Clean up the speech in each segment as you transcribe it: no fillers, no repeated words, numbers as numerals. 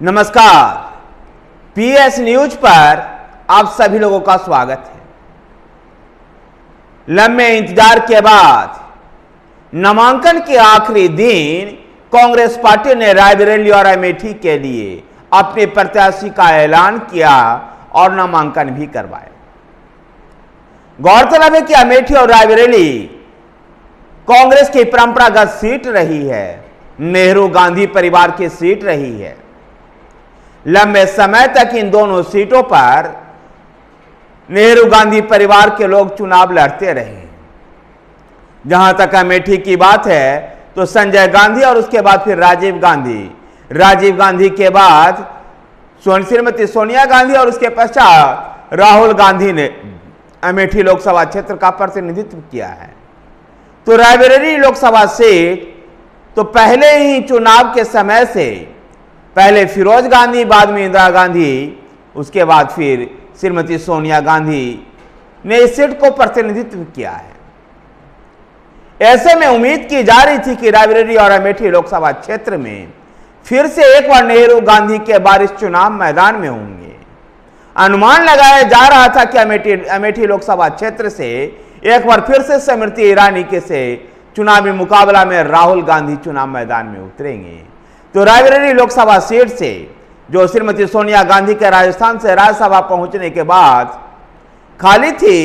नमस्कार, PS news पर आप सभी लोगों का स्वागत है। लंबे इंतजार के बाद नामांकन के आखिरी दिन कांग्रेस पार्टी ने रायबरेली और अमेठी के लिए अपने प्रत्याशी का ऐलान किया और नामांकन भी करवाया। गौरतलब है कि अमेठी और रायबरेली कांग्रेस की परंपरागत सीट रही है, नेहरू गांधी परिवार की सीट रही है। लंबे समय तक इन दोनों सीटों पर नेहरू गांधी परिवार के लोग चुनाव लड़ते रहे। जहां तक अमेठी की बात है तो संजय गांधी और उसके बाद फिर राजीव गांधी के बाद श्रीमती सोनिया गांधी और उसके पश्चात राहुल गांधी ने अमेठी लोकसभा क्षेत्र का प्रतिनिधित्व किया है। तो रायबरेली लोकसभा सीट तो पहले ही चुनाव के समय से पहले फिरोज गांधी, बाद में इंदिरा गांधी, उसके बाद फिर श्रीमती सोनिया गांधी ने इस सीट को प्रतिनिधित्व किया है। ऐसे में उम्मीद की जा रही थी कि रायबरेली और अमेठी लोकसभा क्षेत्र में फिर से एक बार नेहरू गांधी के वारिस चुनाव मैदान में होंगे। अनुमान लगाया जा रहा था कि अमेठी लोकसभा क्षेत्र से एक बार फिर से स्मृति ईरानी के से चुनावी मुकाबला में राहुल गांधी चुनाव मैदान में उतरेंगे। तो रायबरेली लोकसभा सीट से जो श्रीमती सोनिया गांधी के राजस्थान से राज्यसभा पहुंचने के बाद खाली थी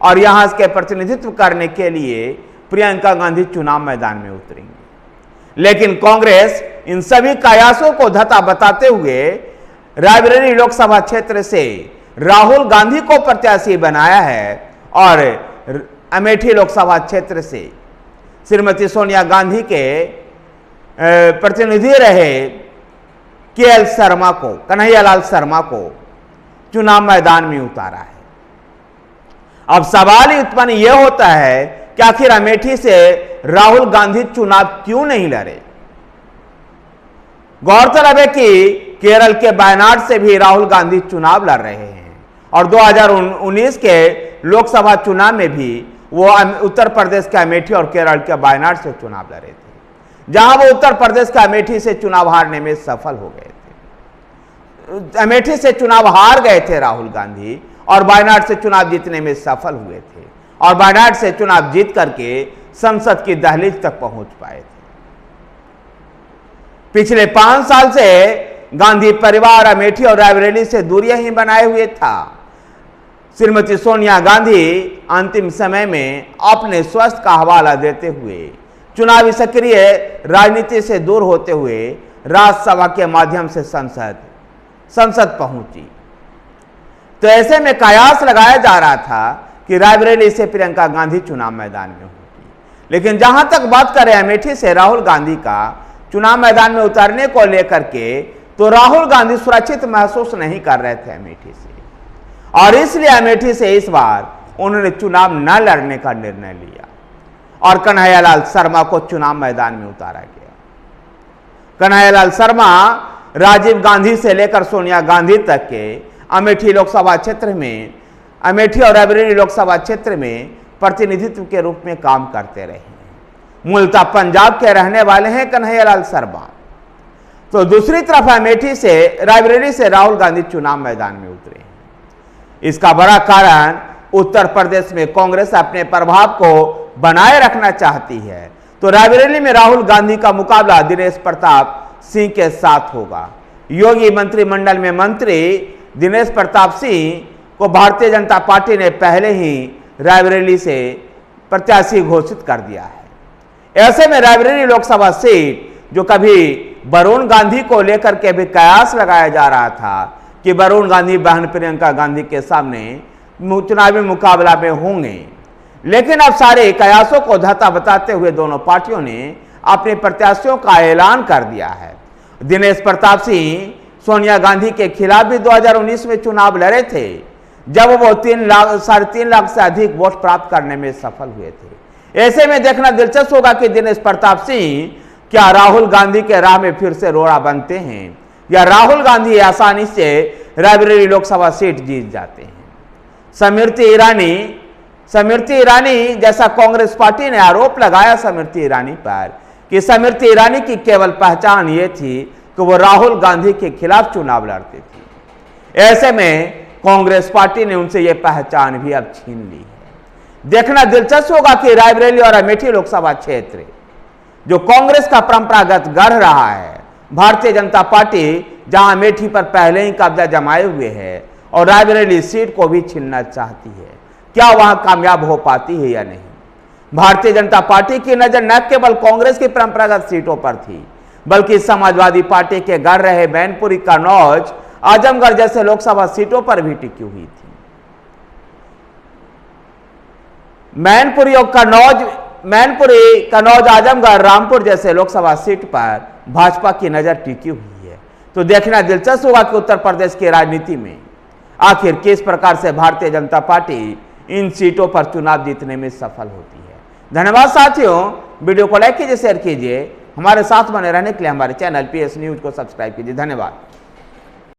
और यहां के प्रतिनिधित्व करने के लिए प्रियंका गांधी चुनाव मैदान में उतरेंगी। लेकिन कांग्रेस इन सभी कयासों को धता बताते हुए रायबरेली लोकसभा क्षेत्र से राहुल गांधी को प्रत्याशी बनाया है और अमेठी लोकसभा क्षेत्र से श्रीमती सोनिया गांधी के प्रतिनिधि रहे केएल शर्मा को, कन्हैयालाल शर्मा को चुनाव मैदान में उतारा है। अब सवाल ही उत्पन्न यह होता है कि आखिर अमेठी से राहुल गांधी चुनाव क्यों नहीं लड़े। गौरतलब है कि केरल के वायनाड से भी राहुल गांधी चुनाव लड़ रहे हैं और 2019 के लोकसभा चुनाव में भी वो उत्तर प्रदेश के अमेठी और केरल के वायनाड से चुनाव लड़े थे, जहां वो उत्तर प्रदेश के अमेठी से चुनाव हारने में सफल हो गए थे। अमेठी से चुनाव हार गए थे राहुल गांधी और वायनाड से चुनाव जीतने में सफल हुए थे और वायनाड से चुनाव जीत करके संसद की दहलीज तक पहुंच पाए थे। पिछले 5 साल से गांधी परिवार अमेठी और रायबरेली से दूरियां ही बनाए हुए था। श्रीमती सोनिया गांधी अंतिम समय में अपने स्वास्थ्य का हवाला देते हुए चुनावी सक्रिय राजनीति से दूर होते हुए राज्यसभा के माध्यम से संसद पहुंची। तो ऐसे में कयास लगाया जा रहा था कि रायबरेली से प्रियंका गांधी चुनाव मैदान में होगी। लेकिन जहां तक बात करें अमेठी से राहुल गांधी का चुनाव मैदान में उतरने को लेकर के, तो राहुल गांधी सुरक्षित महसूस नहीं कर रहे थे अमेठी से, और इसलिए अमेठी से इस बार उन्होंने चुनाव न लड़ने का निर्णय लिया और कन्हैयालाल शर्मा को चुनाव मैदान में उतारा गया। कन्हैयालाल शर्मा राजीव गांधी से लेकर सोनिया गांधी तक के अमेठी लोकसभा क्षेत्र में, अमेठी और रायबरेली लोकसभा क्षेत्र में प्रतिनिधित्व के रूप में काम करते रहे। मूलतः पंजाब के रहने वाले हैं कन्हैयालाल शर्मा। तो दूसरी तरफ अमेठी से, रायबरेली से राहुल गांधी चुनाव मैदान में उतरे हैं। इसका बड़ा कारण उत्तर प्रदेश में कांग्रेस अपने प्रभाव को बनाए रखना चाहती है। तो रायबरेली में राहुल गांधी का मुकाबला दिनेश प्रताप सिंह के साथ होगा। योगी मंत्रिमंडल में मंत्री दिनेश प्रताप सिंह को भारतीय जनता पार्टी ने पहले ही रायबरेली से प्रत्याशी घोषित कर दिया है। ऐसे में रायबरेली लोकसभा सीट जो कभी वरुण गांधी को लेकर के भी कयास लगाया जा रहा था कि वरुण गांधी बहन प्रियंका गांधी के सामने चुनावी मुकाबला में होंगे, लेकिन अब सारे कयासों को धता बताते हुए दोनों पार्टियों ने अपने प्रत्याशियों का ऐलान कर दिया है। दिनेश प्रताप सिंह सोनिया गांधी के खिलाफ भी 2019 में चुनाव लड़े थे, जब वो 3.5 लाख से अधिक वोट प्राप्त करने में सफल हुए थे। ऐसे में देखना दिलचस्प होगा कि दिनेश प्रताप सिंह क्या राहुल गांधी के राह में फिर से रोड़ा बनते हैं या राहुल गांधी आसानी से रायबरेली लोकसभा सीट जीत जाते हैं। स्मृति ईरानी जैसा कांग्रेस पार्टी ने आरोप लगाया स्मृति ईरानी पर कि स्मृति ईरानी की केवल पहचान ये थी कि वो राहुल गांधी के खिलाफ चुनाव लड़ते थे। ऐसे में कांग्रेस पार्टी ने उनसे यह पहचान भी अब छीन ली है। देखना दिलचस्प होगा कि रायबरेली और अमेठी लोकसभा क्षेत्र जो कांग्रेस का परंपरागत गढ़ रहा है, भारतीय जनता पार्टी जहां अमेठी पर पहले ही कब्जा जमाए हुए है और रायबरेली सीट को भी छीनना चाहती है, क्या वहां कामयाब हो पाती है या नहीं। भारतीय जनता पार्टी की नजर न केवल कांग्रेस की परंपरागत सीटों पर थी, बल्कि समाजवादी पार्टी के गढ़ रहे मैनपुरी, कन्नौज, आजमगढ़ जैसे लोकसभा सीटों पर भी टिकी हुई थी। मैनपुरी, कन्नौज, आजमगढ़, रामपुर जैसे लोकसभा सीट पर भाजपा की नजर टिकी हुई है। तो देखना दिलचस्प होगा कि उत्तर प्रदेश की राजनीति में आखिर किस प्रकार से भारतीय जनता पार्टी इन सीटों पर चुनाव जीतने में सफल होती है। धन्यवाद साथियों, वीडियो को लाइक कीजिए, शेयर कीजिए, हमारे साथ बने रहने के लिए हमारे चैनल PS न्यूज को सब्सक्राइब कीजिए। धन्यवाद।